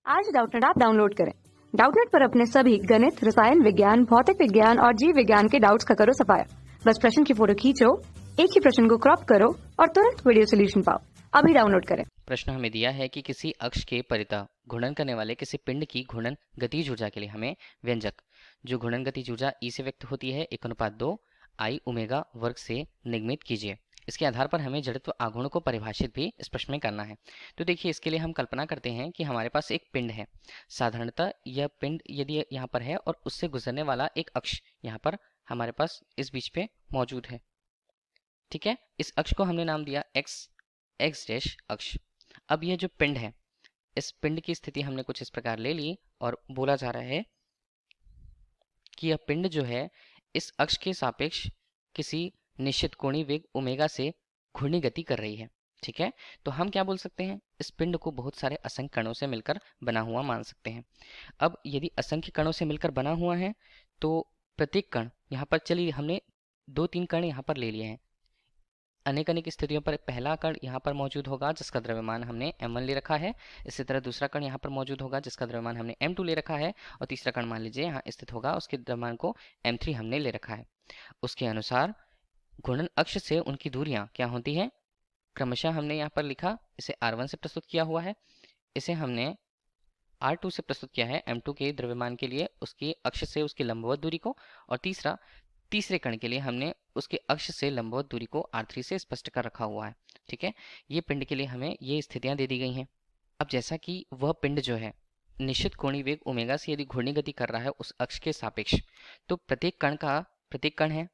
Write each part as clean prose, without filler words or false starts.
आज Doubtnut app download करें। Doubtnut पर अपने सभी गणित, रसायन विज्ञान, भौतिक विज्ञान और जीव विज्ञान के डाउट्स का करो सफाया। बस प्रश्न की फोटो खींचो, एक ही प्रश्न को क्रॉप करो और तुरंत वीडियो सोल्यूशन पाओ। अभी डाउनलोड करें। प्रश्न हमें दिया है कि किसी अक्ष के परितः घूर्णन करने वाले किसी पिंड की घूर्णन गतिज ऊर्जा के लिए हमें व्यंजक जो घूर्णन गतिज ऊर्जा ई से व्यक्त होती है 1:2 आई ओमेगा वर्ग से निगमित कीजिए। इसके आधार पर हमें जड़त्व आघूर्ण को परिभाषित भी इस प्रश्न में करना है। तो देखिए, इसके लिए हम कल्पना करते हैं कि हमारे पास एक पिंड है। साधारणतः यह पिंड यदि यहाँ पर है और उससे गुजरने वाला एक अक्ष यहाँ पर हमारे पास इस बीच पे मौजूद है। ठीक है, इस अक्ष को हमने नाम दिया एक्स डैश अक्ष। अब यह जो पिंड है, इस पिंड की स्थिति हमने कुछ इस प्रकार ले ली और बोला जा रहा है कि यह पिंड जो है इस अक्ष के सापेक्ष किसी निश्चित कोणीय वेग ओमेगा से घूर्णी गति कर रही है। ठीक है, तो हम क्या बोल सकते हैं, इस पिंड को बहुत सारे असंख्य कणों से मिलकर बना हुआ मान सकते हैं। अब यदि असंख्य कणों से मिलकर बना हुआ है तो प्रत्येक कण यहाँ पर, चलिए हमने 2-3 कण यहाँ पर ले लिए हैं। अनेक अनेक स्थितियों पर पहला कण यहाँ पर मौजूद होगा जिसका द्रव्यमान हमने m1 ले रखा है। इसी तरह दूसरा कण यहाँ पर मौजूद होगा जिसका द्रव्यमान हमने m2 ले रखा है, और तीसरा कण मान लीजिए यहाँ स्थित होगा, उसके द्रव्यमान को m3 हमने ले रखा है। उसके अनुसार घूर्णन अक्ष से उनकी दूरियां क्या होती हैं, क्रमशः हमने यहाँ पर लिखा, इसे r1 से प्रस्तुत किया हुआ है, इसे हमने r2 से प्रस्तुत किया है m2 के द्रव्यमान के लिए उसकी अक्ष से उसकी लंबवत दूरी को, और तीसरे कण के लिए हमने उसके अक्ष से लंबवत दूरी को r3 से स्पष्ट कर रखा हुआ है। ठीक है, ये पिंड के लिए हमें ये स्थितियां दे दी गई हैं। अब जैसा कि वह पिंड जो है निश्चित कोणीय वेग ओमेगा से यदि घूर्णी गति कर रहा है उस अक्ष के सापेक्ष, तो प्रत्येक कण है,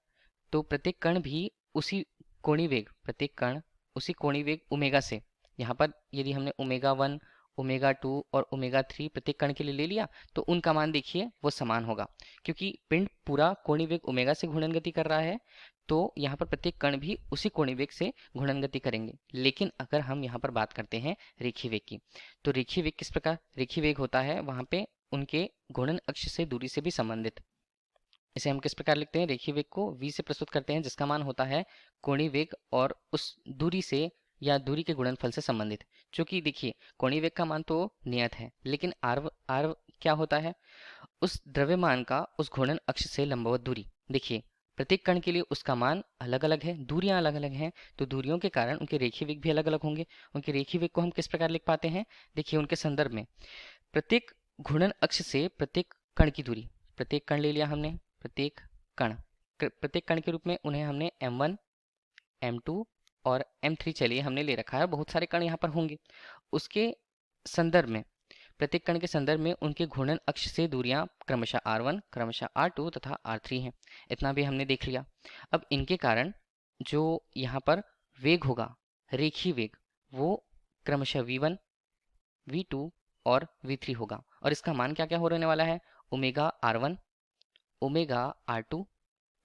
तो प्रत्येक कण भी उसी कोणीय वेग, प्रत्येक कण उसी कोणीय वेग ओमेगा से, यहाँ पर यदि हमने ओमेगा 1, ओमेगा 2 और ओमेगा 3 प्रत्येक कण के लिए ले लिया तो उनका मान देखिए वो समान होगा, क्योंकि पिंड पूरा कोणीय वेग ओमेगा से घूर्णन गति कर रहा है, तो यहाँ पर प्रत्येक कण भी उसी कोणीय वेग से घूर्णन गति करेंगे। लेकिन अगर हम यहाँ पर बात करते हैं रेखीय वेग की, तो रेखीय वेग किस प्रकार रेखीय वेग होता है, वहाँ पे उनके घूर्णन अक्ष से दूरी से भी संबंधित। इसे हम किस प्रकार लिखते हैं, रेखीय वेग को v से प्रस्तुत करते हैं जिसका मान होता है कोणीय वेग और उस दूरी से या दूरी के गुणनफल से संबंधित। क्योंकि देखिए, कोणीय वेग का मान तो नियत है, लेकिन r क्या होता है, उस द्रव्यमान का उस घूर्णन अक्ष से लंबवत दूरी। देखिए, प्रत्येक कण के लिए उसका मान अलग अलग है, दूरियां अलग अलग हैं, तो दूरियों के कारण उनके रेखीय वेग भी अलग अलग होंगे। उनके रेखीय वेग को हम किस प्रकार लिख पाते हैं, देखिए उनके संदर्भ में प्रत्येक घूर्णन अक्ष से प्रत्येक कण की दूरी, प्रत्येक कण ले लिया हमने, प्रत्येक कण के रूप में उन्हें हमने m1, m2 और m3 चलिए हमने ले रखा है। बहुत सारे कण यहाँ पर होंगे, उसके संदर्भ में प्रत्येक कण के संदर्भ में उनके घूर्णन अक्ष से दूरियां क्रमशः r1, क्रमशः r2 तथा r3 हैं। इतना भी हमने देख लिया। अब इनके कारण जो यहाँ पर वेग होगा, रेखीय वेग, वो क्रमशः v1, v2 और v3 होगा, और इसका मान क्या क्या हो रहने वाला है, ओमेगा r1, ओमेगा r2,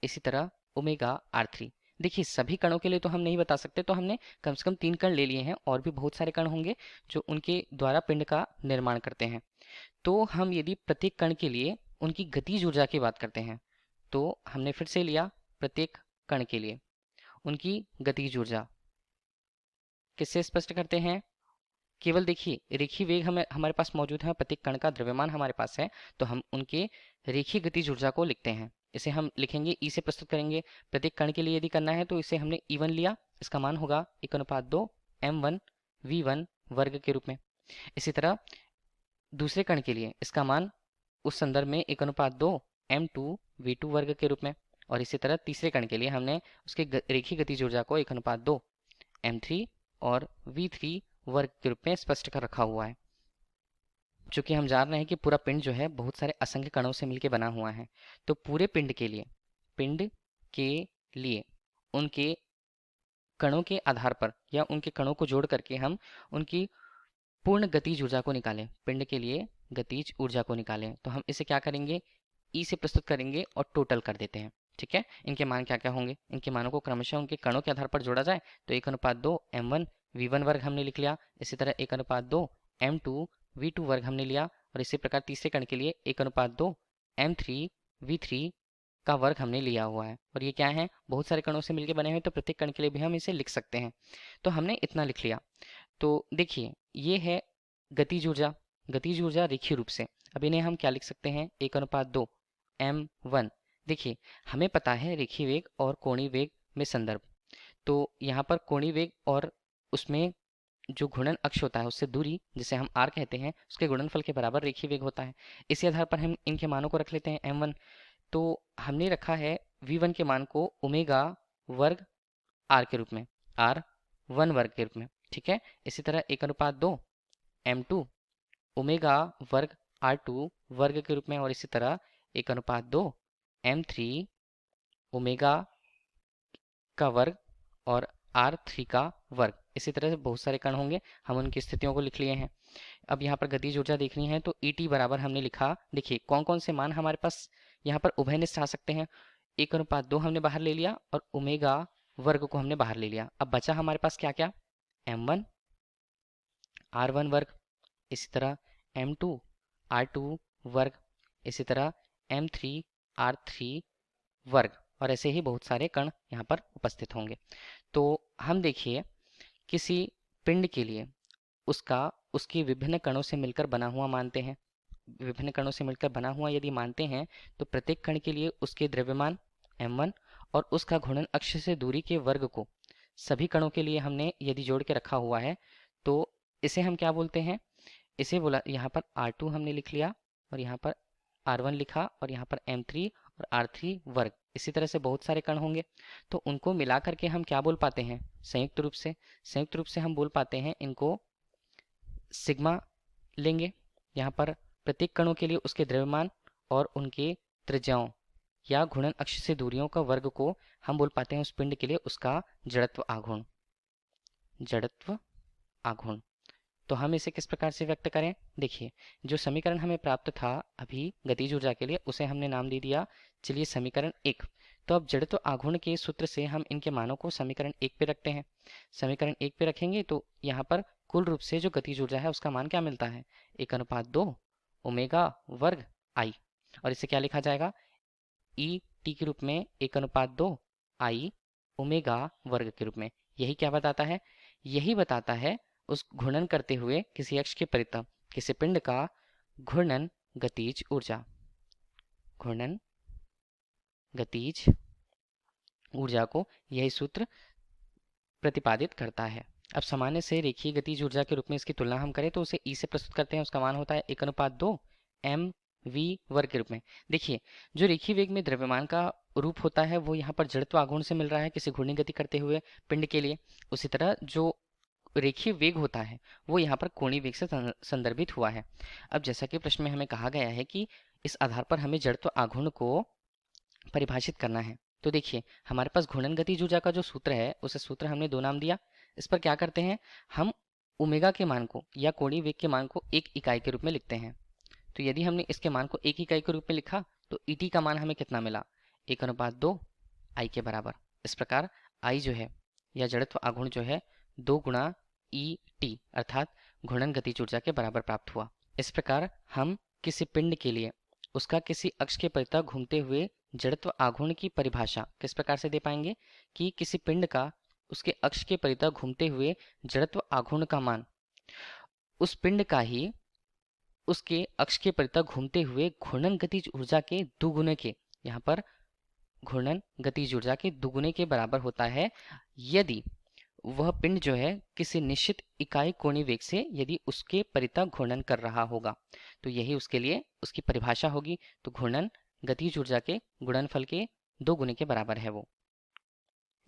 इसी तरह ओमेगा r3। देखिए, सभी कणों के लिए तो हम नहीं बता सकते, तो हमने कम से कम 3 कण ले लिए हैं, और भी बहुत सारे कण होंगे जो उनके द्वारा पिंड का निर्माण करते हैं। तो हम यदि प्रत्येक कण के लिए उनकी गतिज ऊर्जा की बात करते हैं, तो हमने फिर से लिया प्रत्येक कण के लिए उनकी गतिज ऊर्जा किससे स्पष्ट करते हैं, केवल देखिए रेखीय वेग हमें हमारे पास मौजूद है, प्रत्येक कण का द्रव्यमान हमारे पास है, तो हम उनके रेखीय गतिज ऊर्जा को लिखते हैं। इसे हम लिखेंगे ई से प्रस्तुत करेंगे। प्रत्येक कण के लिए यदि करना है तो इसे हमने E1 लिया, इसका मान होगा 1:2 m1 v1 वर्ग के रूप में। इसी तरह दूसरे कण के लिए इसका मान उस संदर्भ में 1:2 m2 v2 वर्ग के रूप में, और इसी तरह तीसरे कण के लिए हमने उसके रेखीय गतिज ऊर्जा को 1:2 m3 और v3 वर्ग के रूप में स्पष्ट कर रखा हुआ है। चूंकि हम जान रहे हैं कि पूरा पिंड जो है बहुत सारे असंख्य कणों से मिलकर बना हुआ है, तो पूरे पिंड के लिए उनके कणों के आधार पर या उनके कणों को जोड़ करके हम उनकी पूर्ण गतिज ऊर्जा को निकालें, पिंड के लिए गतिज ऊर्जा को निकालें, तो हम इसे क्या करेंगे, ई से प्रस्तुत करेंगे और टोटल कर देते हैं। ठीक है, इनके मान क्या क्या होंगे, इनके मानों को क्रमशः उनके कणों के आधार पर जोड़ा जाए, तो 1:2 m1 v1 वर्ग हमने लिख लिया, इसी तरह 1:2 m2 v2 वर्ग हमने लिया, और इसी प्रकार तीसरे कण के लिए 1:2 m3 v3 का वर्ग हमने लिया हुआ है। और ये क्या है, बहुत सारे कणों से मिलकर बने हुए, तो प्रत्येक कण के लिए भी हम इसे लिख सकते हैं। तो हमने इतना लिख लिया। तो देखिए, ये है गतिज ऊर्जा, गतिज ऊर्जा रेखीय रूप से। अब इन्हें हम क्या लिख सकते हैं, 1:2 m1। देखिए हमें पता है रेखीय वेग और कोणीय वेग में संदर्भ, तो यहाँ पर कोणीय वेग और उसमें जो घूर्णन अक्ष होता है उससे दूरी, जिसे हम r कहते हैं, उसके गुणनफल के बराबर रेखीय वेग होता है। इसी आधार पर हम इनके मानों को रख लेते हैं m1। तो हमने रखा है v1 के मान को ओमेगा वर्ग r के रूप में, r1 वर्ग के रूप में, ठीक है। इसी तरह 1:2 m2 ओमेगा वर्ग r2 वर्ग के रूप में, और इसी तरह 1:2 m3 ओमेगा का वर्ग और r3 का वर्ग। इसी तरह से बहुत सारे कण होंगे, हम उनकी स्थितियों को लिख लिए हैं। अब यहाँ पर गतिज ऊर्जा देखनी है तो ET बराबर हमने लिखा, देखिए कौन कौन से मान हमारे पास यहाँ पर उभयनिष्ठ आ सकते हैं। 1:2 हमने बाहर ले लिया और ओमेगा वर्ग को हमने बाहर ले लिया। अब बचा हमारे पास क्या क्या, m1 r1 वर्ग, इसी तरह m2 r2 वर्ग, इसी तरह m3 r3 वर्ग, और ऐसे ही बहुत सारे कण यहाँ पर उपस्थित होंगे। तो हम देखिए किसी पिंड के लिए उसके विभिन्न कणों से मिलकर बना हुआ मानते हैं, विभिन्न कणों से मिलकर बना हुआ यदि मानते हैं तो प्रत्येक कण के लिए उसके द्रव्यमान m1 और उसका घूर्णन अक्ष से दूरी के वर्ग को सभी कणों के लिए हमने यदि जोड़ के रखा हुआ है तो इसे हम क्या बोलते हैं, इसे बोला, यहाँ पर r2 हमने लिख लिया और यहाँ पर r1 लिखा और यहाँ पर m3 और r3 वर्ग। इसी तरह से बहुत सारे कण होंगे, तो उनको मिला करके हम क्या बोल पाते हैं, संयुक्त रूप से हम बोल पाते हैं इनको सिग्मा लेंगे। यहाँ पर प्रत्येक कणों के लिए उसके द्रव्यमान और उनके त्रिज्याओं या घूर्णन अक्ष से दूरियों का वर्ग को हम बोल पाते हैं उस पिंड के लिए उसका जड़त्व आघूर्ण। तो हम इसे किस प्रकार से व्यक्त करें, देखिए जो समीकरण हमें प्राप्त था अभी गतिज ऊर्जा के लिए उसे हमने नाम दे दिया, चलिए समीकरण 1। तो अब जड़त्व आघूर्ण के सूत्र से हम इनके मानों को समीकरण 1 पे रखते हैं। समीकरण 1 पे रखेंगे तो यहाँ पर कुल रूप से जो गतिज ऊर्जा है उसका मान क्या मिलता है, 1:2 ओमेगा वर्ग आई, और इसे क्या लिखा जाएगा, ET के रूप में 1:2 आई ओमेगा वर्ग के रूप में। यही क्या बताता है, यही बताता है उस घूर्णन करते हुए किसी अक्ष के परितः किसी पिंड का घूर्णन गतिज ऊर्जा को यही सूत्र प्रतिपादित करता है। अब सामान्य से रेखीय गतिज ऊर्जा के रूप में इसकी तुलना हम करें तो उसे E से प्रस्तुत करते हैं, उसका मान होता है 1:2 mv वर्ग के रूप में। देखिए जो रेखीय वेग में द्रव्यमान का रूप होता है वो यहाँ पर जड़त्व आघूर्ण से मिल रहा है किसी घूर्णी गति करते हुए पिंड के लिए, उसी तरह जो रेखीय वेग होता है वो यहाँ पर कोणीय वेग से संदर्भित हुआ है। अब जैसा कि प्रश्न में हमें कहा गया है कि इस आधार पर हमें जड़त्व आघूर्ण को परिभाषित करना है, तो देखिए हमारे पास घूर्णन गतिज ऊर्जा का जो सूत्र है उसे सूत्र हमने 2 नाम दिया। इस पर क्या करते हैं, हम ओमेगा के मान को या कोणीय वेग के मान को 1 इकाई के रूप में लिखते हैं। तो यदि हमने इसके मान को 1 इकाई के रूप में लिखा तो ET का मान हमें कितना मिला, 1:2 आई के बराबर। इस प्रकार आई जो है या जड़त्व आघूर्ण जो है 2 गुणा ET अर्थात घूर्णन गतिज ऊर्जा के बराबर प्राप्त हुआ। इस प्रकार हम किसी पिंड के लिए उसका किसी अक्ष के परितः घूमते हुए जड़त्व आघूर्ण की परिभाषा किस प्रकार से दे पाएंगे कि किसी पिंड का उसके अक्ष के परितः घूमते हुए जड़त्व आघूर्ण का मान उस पिंड का ही उसके अक्ष के परितः घूमते हुए घूर्णन गतिज ऊर्जा के दुगुने के, यहाँ पर घूर्णन गतिज ऊर्जा के दुगुने के बराबर होता है यदि वह पिंड जो है किसी निश्चित इकाई कोणीय वेग से यदि उसके परितः घूर्णन कर रहा होगा, तो यही उसके लिए उसकी परिभाषा होगी। तो घूर्णन गतिज ऊर्जा के गुणनफल के 2 गुने के बराबर है वो।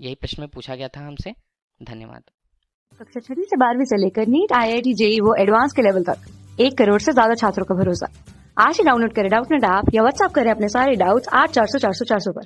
यही प्रश्न में पूछा गया था हमसे। धन्यवाद। कक्षा 6 से 12वीं से लेकर नीट, IIT, JEE वो एडवांस के लेवल तक 1 करोड़ से ज्यादा छात्रों का भरोसा। आज ही डाउनलोड करें डाउटनेट ऐप या व्हाट्सएप करें अपने सारे डाउट्स 8400 400 400 पर।